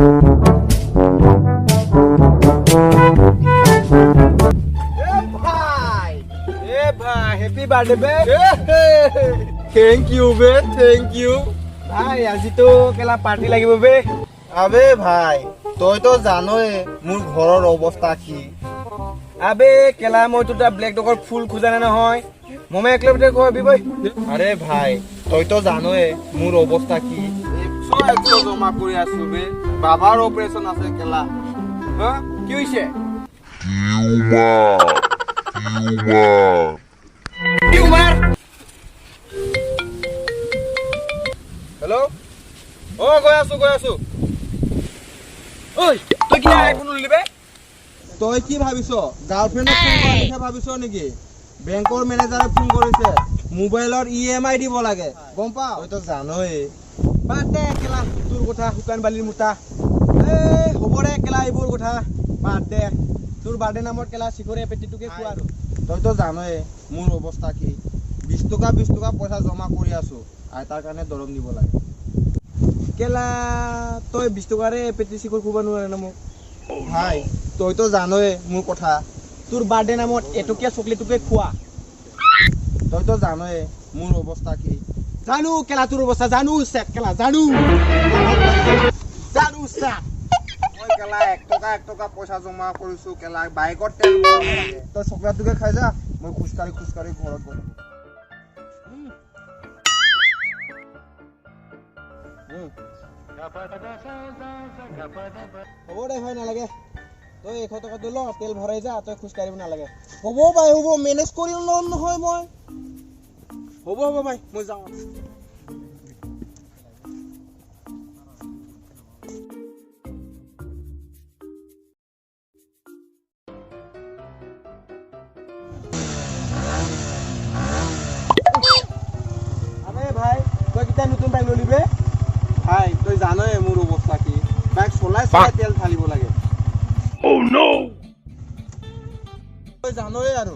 Happy birthday, babe. Thank you, be. Thank you. ভাই আজি তো কেলা পার্টি লাগিব বে। আবে ভাই, তই তো জানই মোৰ ঘৰৰ অৱস্থা কি। আবে কেলা মই তো ব্লেক ডগৰ ফুল খোজা না নহয়। মমে এক কিলোমিটাৰ খোৱাবি বই। আৰে ভাই, তই তো জানই মোৰ অৱস্থা কি। 100 জমা কৰি আছো বে। বাবাৰ অপাৰেশ্যন আছে কেলা। হা কি হৈছে? টিউমাৰ। হেল্ল'? গৈ আছো। ঐ তই কি আইফোন উলিলি বে? তই কি ভাবিছ? গাৰ্লফ্ৰেণ্ডক ফোন কৰিছে ভাবিছ নেকি? বেংকৰ মেনেজাৰে ফোন কৰিছে। মোবাইলৰ EMI দিব লাগে। গম পাও? তই তো জানই। বাদ দে কেলা তোৰ কথা শুকান বালিৰ মুতা। হ'ব দে কেলা এইবোৰ কথা বাদ দে। তোৰ বাৰ্থডে নামত কেলা চিকৰে পেটিটোকে খোৱা আৰু। তই তো জানই মোৰ অৱস্থা কি। 20 টকা পইচা জমা কৰি আছো। আইতাৰ কাৰণে দৰম দিব লাগে। কেলা তই 20 টকাৰে পেটি চিকৰ খুব নোৱাৰে না মোক। ভাই, তই তো জানই মোৰ কথা। তোৰ বাৰ্থডে নামত এটকীয়া চকলেটটোকে খোৱা। তই তো জানই মোৰ অৱস্থা কি। জানো কেলা তোৰ অৱস্থা জানো চেক কেলা জানো চেক। মই কেলা 1 টকা পইচা জমা কৰিছো কেলা বাইকত তেল ভৰাব লাগে। তই চকলেটটোকে খাই যা, মই খোজকাঢ়ি ঘৰত গৈ থাকো। হ'ব দে ভাই নালাগে। তই 100 টকাটো ল তেল ভৰাই যা, তই খোজ কাঢ়িব নালাগে। হ'ব ভাই হ'ব, মেনেজ কৰি ল'ম নহয় মই। হ'ব ভাই মই যাওঁ। আরে ভাই তই কিটা নতুন বাইক ললি বে? ভাই, তই জানই মোৰ অৱস্থা কি। বাইক চলাই তেল ঢালিব লাগে। Oh no! তই জানই আৰু